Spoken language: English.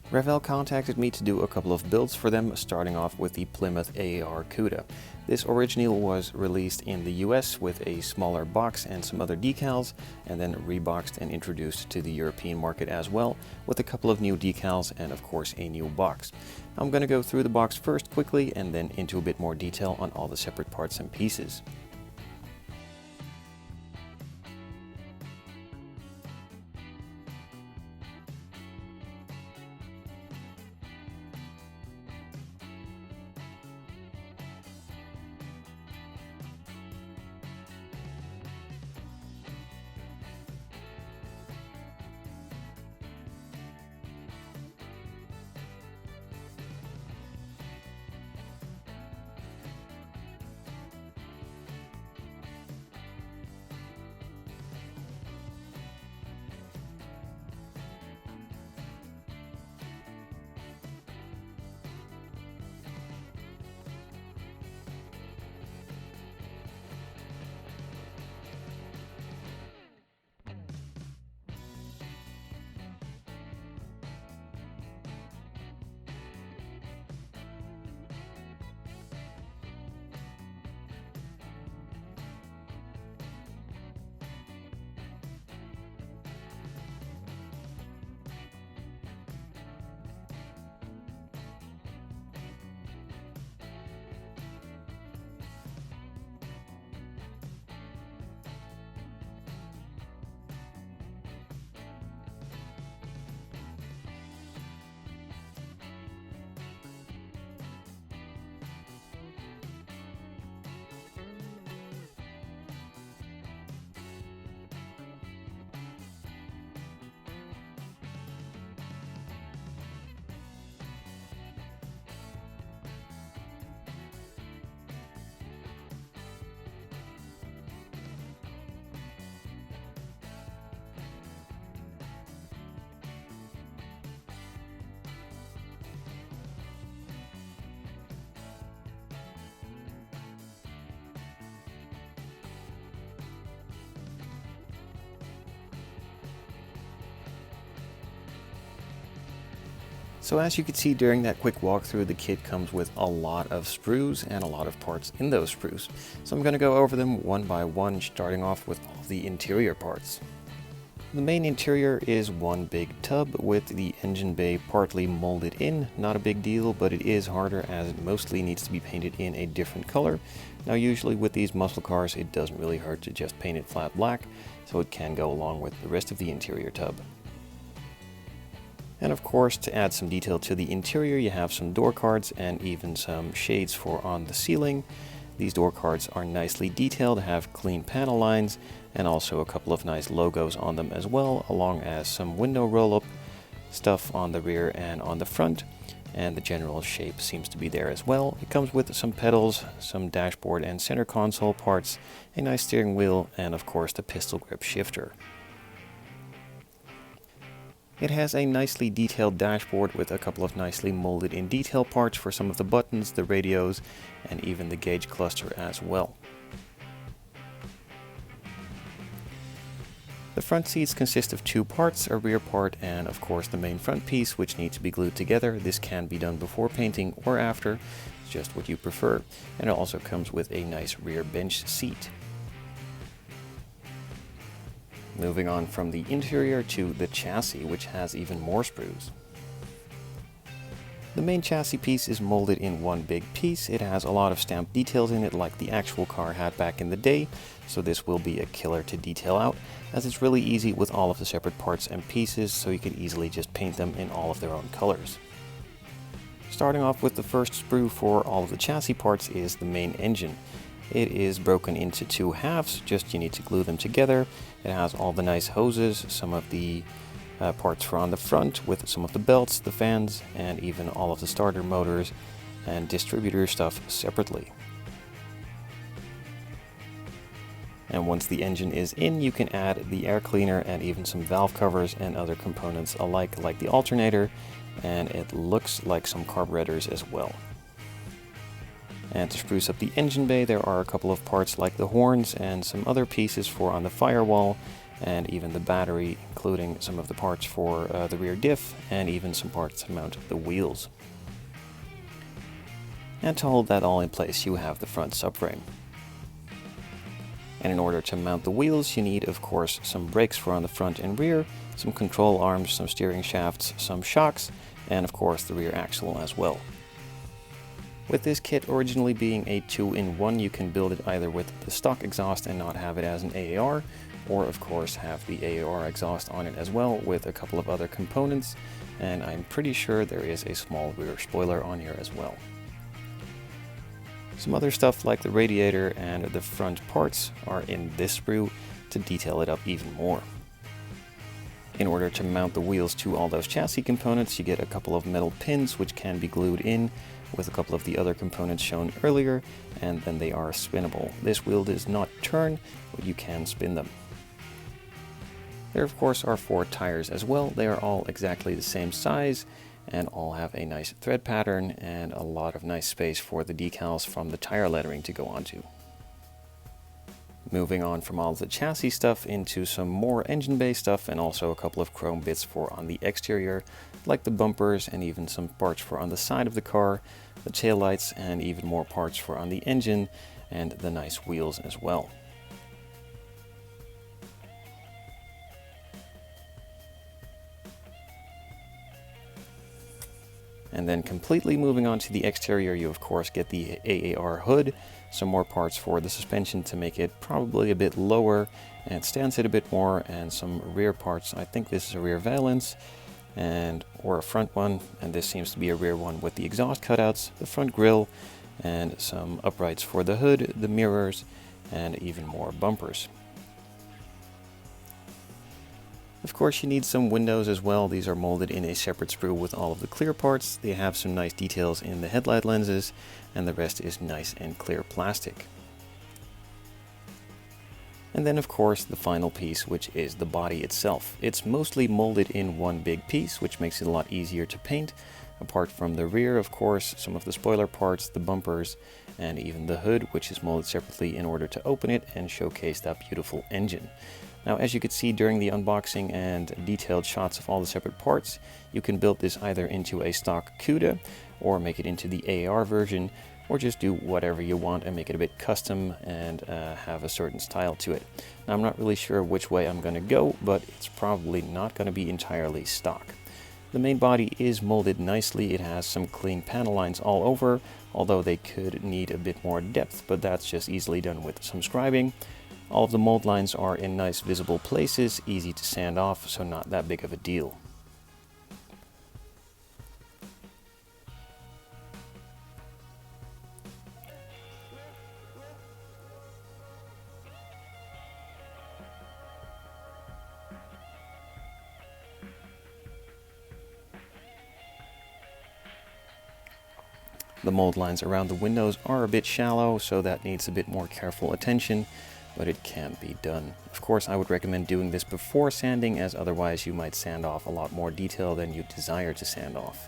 Revell contacted me to do a couple of builds for them, starting off with the Plymouth AAR Cuda. This originally was released in the US with a smaller box and some other decals, and then reboxed and introduced to the European market as well, with a couple of new decals and of course a new box. I'm going to go through the box first quickly and then into a bit more detail on all the separate parts and pieces. So as you can see during that quick walkthrough, the kit comes with a lot of sprues and a lot of parts in those sprues. So I'm going to go over them one by one, starting off with all the interior parts. The main interior is one big tub with the engine bay partly molded in. Not a big deal, but it is harder as it mostly needs to be painted in a different color. Now usually with these muscle cars it doesn't really hurt to just paint it flat black, so it can go along with the rest of the interior tub. And of course, to add some detail to the interior, you have some door cards and even some shades for on the ceiling. These door cards are nicely detailed, have clean panel lines, and also a couple of nice logos on them as well, along as some window roll-up stuff on the rear and on the front. And the general shape seems to be there as well. It comes with some pedals, some dashboard and center console parts, a nice steering wheel, and of course the pistol grip shifter. It has a nicely detailed dashboard with a couple of nicely molded in detail parts for some of the buttons, the radios, and even the gauge cluster as well. The front seats consist of two parts, a rear part and of course the main front piece, which needs to be glued together. This can be done before painting or after, it's just what you prefer. And it also comes with a nice rear bench seat. Moving on from the interior to the chassis, which has even more sprues. The main chassis piece is molded in one big piece. It has a lot of stamped details in it like the actual car had back in the day, so this will be a killer to detail out, as it's really easy with all of the separate parts and pieces, so you can easily just paint them in all of their own colors. Starting off with the first sprue for all of the chassis parts is the main engine. It is broken into two halves, just you need to glue them together. It has all the nice hoses, some of the parts for on the front with some of the belts, the fans, and even all of the starter motors and distributor stuff separately. And once the engine is in, you can add the air cleaner and even some valve covers and other components alike, like the alternator, and it looks like some carburetors as well. And to spruce up the engine bay, there are a couple of parts like the horns and some other pieces for on the firewall, and even the battery, including some of the parts for the rear diff and even some parts to mount the wheels. And to hold that all in place, you have the front subframe. And in order to mount the wheels, you need, of course, some brakes for on the front and rear, some control arms, some steering shafts, some shocks, and of course the rear axle as well. With this kit originally being a 2-in-1, you can build it either with the stock exhaust and not have it as an AAR, or of course have the AAR exhaust on it as well with a couple of other components, and I'm pretty sure there is a small rear spoiler on here as well. Some other stuff like the radiator and the front parts are in this sprue to detail it up even more. In order to mount the wheels to all those chassis components, you get a couple of metal pins which can be glued in with a couple of the other components shown earlier, and then they are spinnable. This wheel does not turn, but you can spin them. There of course are 4 tires as well. They are all exactly the same size and all have a nice thread pattern and a lot of nice space for the decals from the tire lettering to go onto. Moving on from all the chassis stuff into some more engine bay stuff, and also a couple of chrome bits for on the exterior, like the bumpers and even some parts for on the side of the car, the taillights, and even more parts for on the engine and the nice wheels as well. And then completely moving on to the exterior, you of course get the AAR hood, some more parts for the suspension to make it probably a bit lower and stance it a bit more, and some rear parts. I think this is a rear valance or a front one, and this seems to be a rear one with the exhaust cutouts, the front grille, and some uprights for the hood, the mirrors, and even more bumpers. Of course, you need some windows as well. These are molded in a separate sprue with all of the clear parts. They have some nice details in the headlight lenses, and the rest is nice and clear plastic. And then of course the final piece, which is the body itself. It's mostly molded in one big piece, which makes it a lot easier to paint. Apart from the rear, of course, some of the spoiler parts, the bumpers, and even the hood, which is molded separately in order to open it and showcase that beautiful engine. Now, as you could see during the unboxing and detailed shots of all the separate parts, you can build this either into a stock Cuda, or make it into the AAR version, or just do whatever you want and make it a bit custom and have a certain style to it. Now, I'm not really sure which way I'm going to go, but it's probably not going to be entirely stock. The main body is molded nicely. It has some clean panel lines all over, although they could need a bit more depth, but that's just easily done with some scribing. All of the mold lines are in nice visible places, easy to sand off, so not that big of a deal. The mold lines around the windows are a bit shallow, so that needs a bit more careful attention, but it can be done. Of course, I would recommend doing this before sanding, as otherwise you might sand off a lot more detail than you desire to sand off.